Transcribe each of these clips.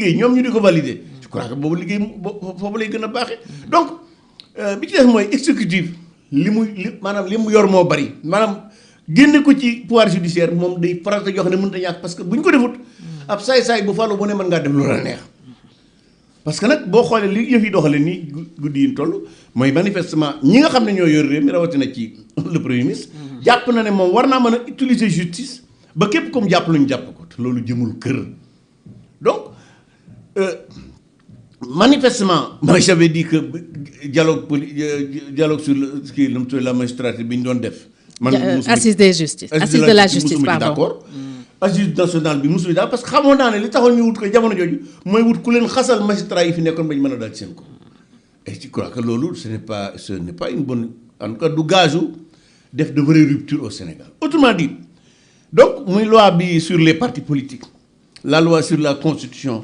liggéey ñoom ñu di ko valider je crois que boobu liggéey foofu lay gën a baaxee donc bi ci des mooy exécutif maanaam li mu yor moo bari maanaam génne ko ci pouvoir judiciaire moom day farata yoo xam ne mënut a ñàkk parce que bu ñu ko defut ab saay-saay bu falu bu ne mën ngaa def lu la neex parce que nag boo xoolee li yëf yi doxale nii guddi yi toll mooy manifestement ñi nga xam ne ñoo yor réew mi rawatina ci le premier ministre jàpp na ne moom war naa mën a utiliser justice ba képp comme jàpp luñu jàpp ko te loolu jëmul kër donc manifestement moi j'avais dit que dialogue sur la magistrature bi ñu doon def assise de la justice pardon d'accord assise nationale bi mosuñu daal parce que xamoon naa ne li taxoon ñu wut ko jamono jooju mooy wut ku leen xasal magistrat yi fi nekkoon bañ mën a daal seen ko et je crois que loolu ce n'est pas une bonne en tout cas du gage def de vraies ruptures au Sénégal autrement dit donc muy loi bi sur les partis politiques la loi sur la constitution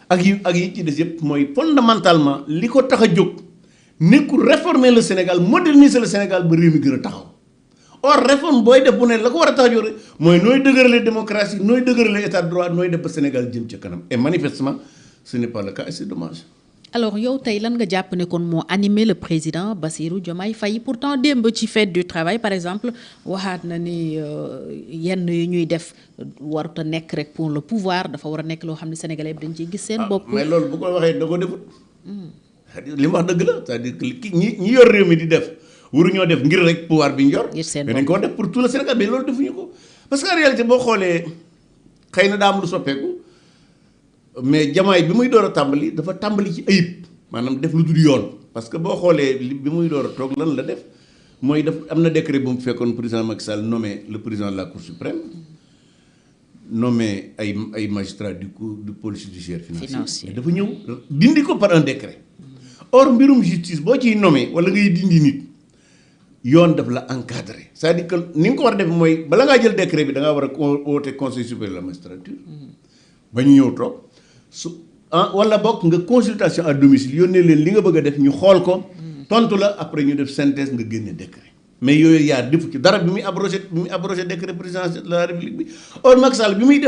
ak yi ci des yëpp mooy fondamentalement li ko tax a jóg nekkul réformer le Sénégal moderniser le Sénégal ba réew mi gën a taxaw or réforme booy def bu ne la ko war a tax a jóg rek mooy nooy dëgërale démocratie nooy dëgërale état de droit nooy def ba Sénégal jëm ca kanam et manifestement ce n'est pas le cas et c'est dommage. alors yow tey lan nga jàpp ne kon moo animé le président Bassirou Diomaye Faye pourtant démb ci fête du travail par exemple waxaat na ni yenn yu ñuy def warut a nekk rek pour le pouvoir dafa war a nekk loo xam ne sénégalais dañ ciy gis seen bopp. mais loolu bu ko waxee da ko defut. li mu wax dëgg la c'est-à-dire que ñi yor réew mi di def waruñoo def ngir rek pouvoir bi ñu yor. mais dañ ko def pour tout le Sénégal mais loolu defuñu ko parce que en réalité boo xoolee xëy na daa am lu soppeeku. mais Diomaye bi muy door a tàmbali dafa tàmbali ci ayib maanaam def lu dul yoon parce que boo xoolee bi muy door a toog lan la def mooy def am na décret bu mu fekkoon président Macky Sall nommé le président de la Cour suprême nommé ay magistrats du pôle judiciaire financier dafa ñëw dindi ko par un décret or mbirum justice boo ciy nommé wala ngay dindi nit yoon daf la encadré c'est-à-dire que ni nga ko war a def mooy bala ngaa jël décret bi da ngaa war a woote conseil supérieur de la magistrature ba ñu ñëw toog wala bokk nga consultation à domicile yónnee leen li nga bëgg a def ñu xool ko tontu la après ñu def synthèse nga génne décret mais yooyu yaa defu ci dara bi muy abrogé décret présidentiel de la République bi or Macky Sall bi muy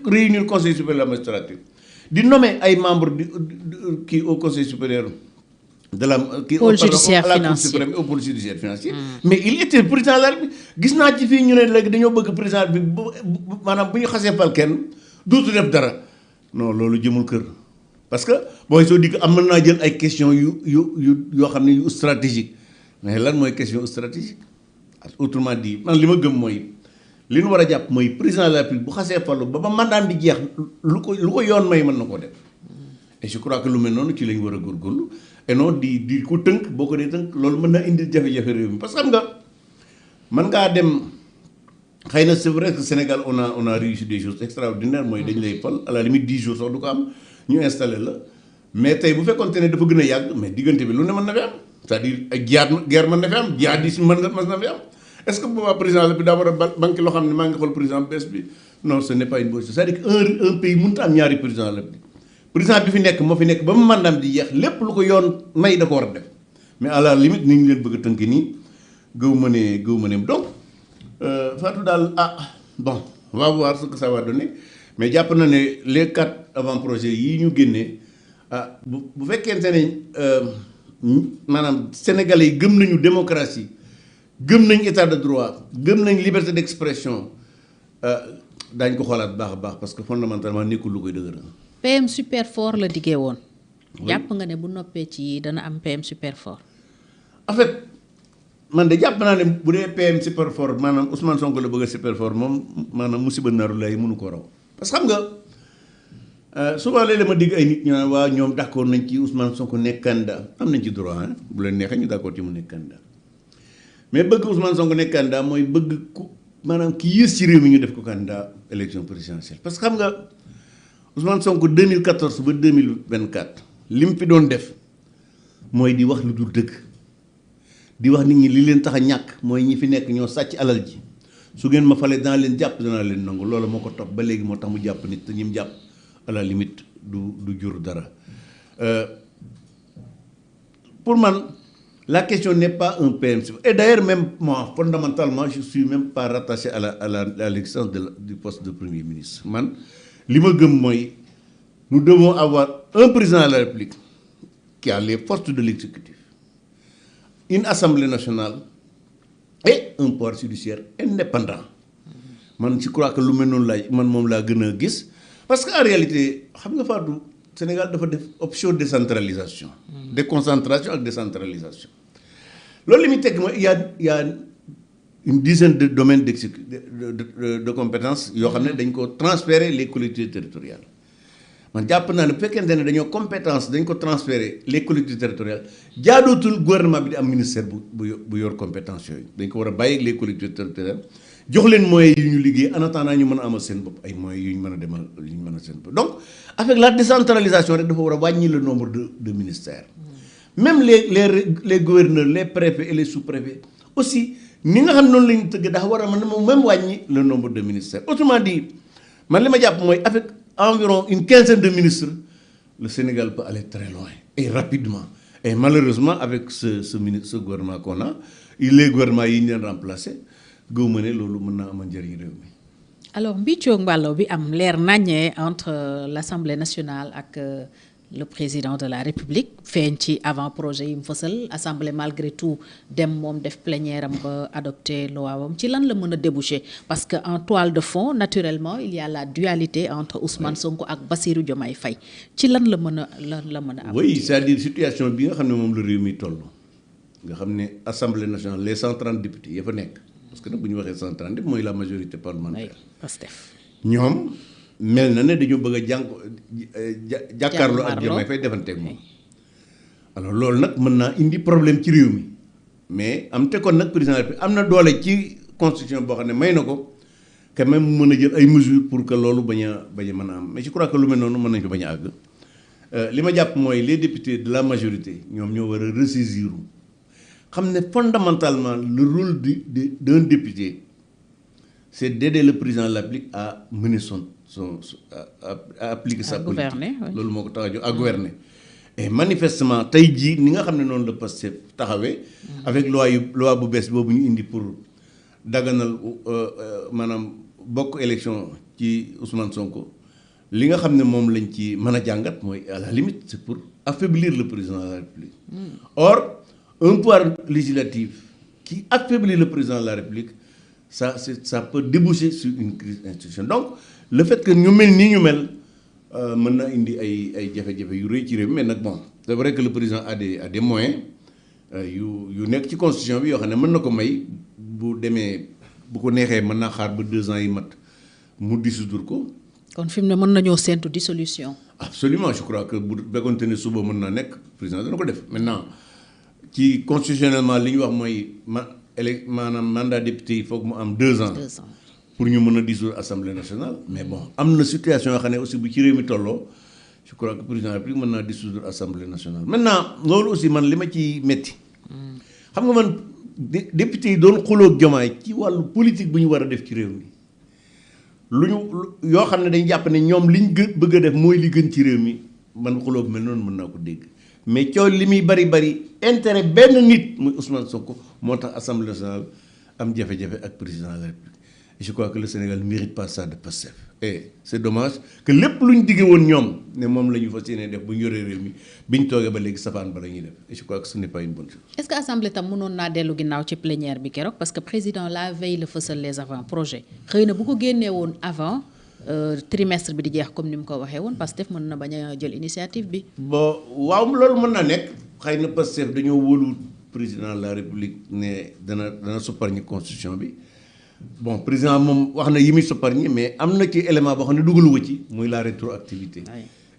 réunir conseil supérieur de la magistrature di nommer ay membres kii au conseil supérieur de la kii pôle judiciaire à la Cour suprême au pôle judiciaire financier mais il était président de la République gis naa ci fii ñu ne léegi dañoo bëgg président bi maanaam bu ñu xasee fal kenn dootu def dara non loolu jëmul kër parce que booy soo dikk am mën naa jël ay questions yoo xam ne yu stratégique mais lan mooy question stratégique autrement dit man li ma gëm mooy li ñu war a jàpp mooy président de la République bu xasee fallu ba mandat di jeex lu ko yoon may mën na koo def et je crois que lu mel noonu ci lañ war a góorgóorlu et non di ko tënk boo ko dee tënk loolu mën na indi jafe-jafe réew mi parce que xam nga mën ngaa dem xëy na c'est vrai que Sénégal on a réussi des choses extraordinaires mooy dañ lay fal à la limite 10 jours sax du ko am ñu installé la mais tey bu fekkoonte ne dafa gën a yàgg mais diggante bi lu ne mën na fi am c'est-à-dire ay guerre mën na fi am jihadisme mën na fi am est-ce que boobaa président la bi daa war a banque loo xam ne maa ngi xool président bees bi non ce n'est pas une bonne chose c'est-à-dire que un pays mënut a am ñaari président la président bi fi nekk moo fi nekk ba mu mandaam di jeex lépp lu ko yoon may da ko war a def mais à la limite ni ngi leen bëgg a tënk nii gëw ma ne donc Fatou daal bon on va voir ce que ça va donner mais jàpp na ne les 4 avant-projets yii ñu génnee bu fekkente ne maanaam sénégalais yi gëm nañu démocratie gëm nañ état de droit gëm nañ liberté d'expression daañ ko xoolaat baax a baax parce que fondamentalement nekkul lu koy dëgëral. PM super fort la diggee woon. jàpp nga ne bu noppee ci dana am PM super fort. en fait man de jàpp naa ne bu dee PM super fort maanaam Ousmane Sonko la bëgg a super fort moom maanaam musiba naaru lay mënu ko raw parce que xam nga souvent léeg-léeg ma digg ay nit ñu naan waa ñoom d'accord nañ ci Ousmane Sonko nekk candidat am nañ ci droit bu leen neexee ñu d'accord ci mu nekk candidat mais bëgg Ousmane Sonko nekk candidat mooy bëgg ku maanaam ki yées ci réew mi ñu def ko candidat élection présidentielle parce que xam nga Ousmane Sonko 2014 ba 2024 li mu fi doon def mooy di wax lu dul dëgg di wax nit ñi li leen tax a ñàkk mooy ñi fi nekk ñoo sàcc alal ji su ngeen ma falee danaa leen jàpp danaa leen nangu loolu moo ko topp ba léegi moo tax mu jàpp nit te ñi mu jàpp à la limite du jur dara pour man la question n'est pas un PM et d'ailleurs même moi fondamentalement je suis même pas rattaché à l'existence du poste de premier ministre man li ma gëm mooy nous devons avoir un président de la République qui a les forces de l'exécutif, une assemblée nationale et un pouvoir judiciaire indépendant. Man je crois que lu mel noonu laay man moom laa gën a gis parce que en réalité xam nga Fatou Sénégal dafa def option décentralisation. déconcentration ak décentralisation. loolu li muy teg mooy il y a une dizaine de domaines de compétences yoo xam ne dañ ko transférer les collectivités territoriales. man jàpp naa ne bu fekkente ne dañoo compétence dañ ko transférer les collectivités territoriales jaadootul gouvernement bi di am ministère bu yor compétence yooyu dañ ko war a bàyyi les collectivités territoriales jox leen moyens yu ñu liggéey en attendant ñu mën a amal seen bopp ay moyens yu ñu mën a demal yu ñu mën a seen bopp donc avec la décentralisation rek dafa war a wàññi le nombre de ministères. même les gouverneurs les préfets et les sous-préfets aussi ni nga xam noonu la ñu tëgg dafa war a mën même wàññi le nombre de ministères autrement dit man li ma jàpp mooy avec environ une quinzaine de ministres, le Sénégal peut aller très loin et rapidement. Et malheureusement, avec ce gouvernement qu'on a, les gouvernements yi ñu leen remplacé gëwuma ne loolu mën naa amal njëriñ réew mi. Alors mbiccoo mbàlloo bi am leer naññee entre l'Assemblée nationale ak le président de la République feeñ ci avant projet yi mu fësal assemblée malgré tout dem moom def plénière am ba adopté loi am ci lan la mën a déboucher parce que en toile de fond naturellement il y a la dualité entre Ousmane Sonko ak Bassirou Diomaye Faye ci lan la mën a am. oui c'est-à-dire situation bi nga xam ne moom la réew mi toll nga xam ne assemblée nationale les 130 députés ya fa nekk parce que nag bu ñu waxee 130 mooy la majorité parlementaire. Pastef ñoom. mel na ne dañoo bëgg a jàkkaarloo ak Diomaye Faye defanteeg moom alors loolu nag mën naa indi problème ci réew mi mais am te kon nag président bi am na doole ci constitution boo xam ne may na ko quand même mu mën a jël ay mesures pour que loolu bañ a mën a am mais je crois que lu mel noonu mën nañu ko bañ a àgg li ma jàpp mooy les députés de la majorité ñoom ñoo war a ressaisir xam ne fondamentalement le rôle d'un député c'est d'aider le président de la République à mener à appliquer sa politique loolu moo ko tax a jóg à gouverner et manifestement tey jii ni nga xam ne noonu la Pastef taxawee avec loi bu bees boobu ñu indi pour daganal maanaam bokk élection ci Ousmane Sonko li nga xam ne moom lañ ci mën a jàngat mooy à la limite c'est pour affaiblir le président de la République. Or un pouvoir législatif qui affaiblit le président de la République ça peut déboucher sur une crise institutionnelle donc le fait que ñu mel nii ñu mel mën na indi ay jafe-jafe yu rëy ci réew mi mais nag bon c'est vrai que le président a des moyens yu nekk ci constitution bi yoo xam ne mën na ko may bu demee bu ko neexee mën naa xaar ba 2 ans yi mat mu dissoudre ko. kon fi mu ne mën nañoo séntu dissolution. absolument je crois que bu fekkoonte ne suba mën naa nekk président dana ko def maintenant ci constitutionnellement li ñu wax mooy maanaam mandat député il faut que mu am 2 ans. 2 ans. Pour ñu mën a dissoudre assemblée nationale mais bon am na situation yoo xam ne aussi bu ci réew mi tolloo je crois que président de la République mën naa dissoudre assemblée nationale maintenant loolu aussi man li ma ci metti xam nga man député yi doon xuloo Diomaye ci wàllu politique bu ñu war a def ci réew mi lu ñu yoo xam ne dañu jàpp ne ñoom liñ bëgg a def mooy li gën ci réew mi man xuloo bu mel noonu mën naa ko dégg mais coow li muy bari intérêt benn nit muy Ousmane Sonko moo tax assemblée nationale am jafe-jafe ak président de la République. Je crois que le Sénégal ne mérite pas ça de Pastef et c'est dommage que lépp lu ñu diggee woon ñoom ne moom la ñu fas yéene def bu ñu yoree réew mi bi ñu toogee ba léegi safaan ba la ñuy def et je crois que ce n'est pas une bonne chose. Est-ce que assemblée tam mënoon naa dellu ginnaaw ci plénière bi keroog parce que président la veille la fësal les avant-projets xëy na bu ko génnee woon avant trimestre bi di jeex comme ni mu ko waxee woon Pastef mën na bañ a jël initiative bi. bon waaw loolu mën na nekk xëy na Pastef dañoo wóolu président de la République ne dana supparñi constitution bi. bon président moom wax na yi muy sopparñi mais am na ci élément boo xam ne dugalu ko ci muy la rétroactivité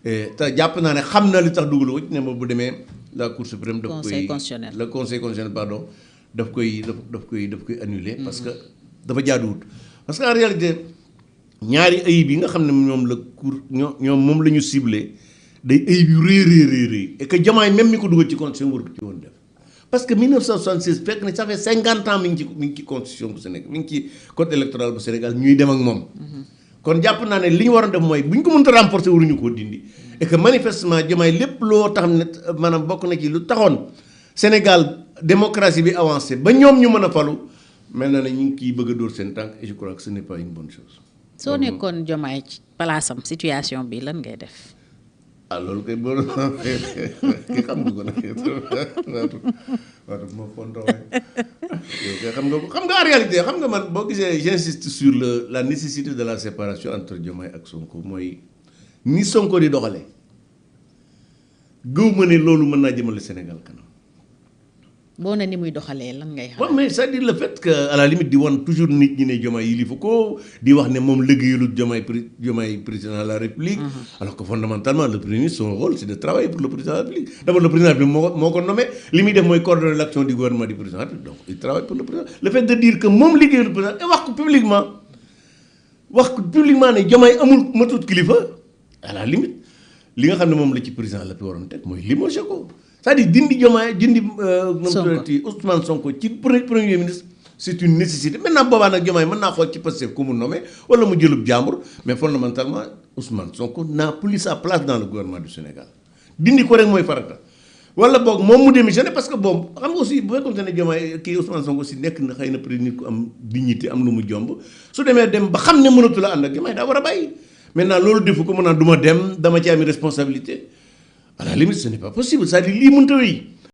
te jàpp naa ne xam na li tax dugalu ko ci ne ma bu demee la Cour suprême daf koy le conseil constitutionnel pardon daf koy annuler parce que dafa jaaduwut parce que en réalité ñaari ayib yi nga xam ne ñoom la Cour ñoom moom la ñu ciblé day ayib yu rëy et que Diomaye même mi ko dugal ci constitution war ko ci woon def parce que 1976 fekk na ça fait 50 ans mi ngi ci constitution bu Sénégal mi ngi ci code électoral bu Sénégal ñuy dem ak moom. kon jàpp naa ne li ñu waroon def mooy bu ñu ko mënta renforcer waruñu koo dindi. et que manifestement Diomaye lépp loo tax ne maanaam bokk na ci lu taxoon Sénégal démocratie bi avancé ba ñoom ñu mën a falu mel na ne ñu ngi ciy bëgg a dóor seen tànk et je crois que ce n'est pas une bonne chose. soo nekkoon Diomaye ci palaasam situation bi lan ngay def. ah loolu kay boo ki xam nga ko nag waatu moo fonto waay yow kay xam nga en réalité xam nga man boo gisee j'insiste sur la nécessité de la séparation entre Diomaye ak Sonko mooy ni Sonko di doxalee gëw ma ne loolu mën naa jëmale Sénégal kanam. boo ne ni muy doxalee lan ngay xam. waaw mais c'est-à-dire le fait que à la limite di wan toujours nit ñi ne Diomaye yilifu ko di wax ne moom liggéeyalul Diomaye président de la République. Alors que fondamentalement le premier ministre son rôle c'est de travailler pour le président de la République. D'abord le président de la République moo ko nommé li muy def mooy coordonner l'action du gouvernement du président de la République donc il travaille pour le président. Le fait de dire que moom liggéeyalul président et wax ko publiquement ne Diomaye amul matut kilifa à la limite li nga xam ne moom la ci président la fi waroon teg mooy limogé ko. C'est-à-dire dindi Diomaye dindi Ousmane Sonko ci premier ministre c'est une nécessité maintenant boobaa nag Diomaye mën naa xool ci Pastef ku mu nommé wala mu jëlub jàmbur mais fondamentalement Ousmane Sonko n'a plus sa place dans le gouvernement du Sénégal dindi ko rek mooy farata wala boog moom mu démissionné parce que bon xam nga aussi bu fekkoon ne Diomaye kii Ousmane Sonko aussi nekk na xëy na peut-être nit ku am dignité am lu mu jomb su demee dem ba xam ne mënatu la ànd ak Diomaye daa war a bàyyi maintenant loolu defu ko mën naa du ma dem dama ci ami responsabilité à la limite ce n'est pas possible c'est-à-dire lii mënta wéy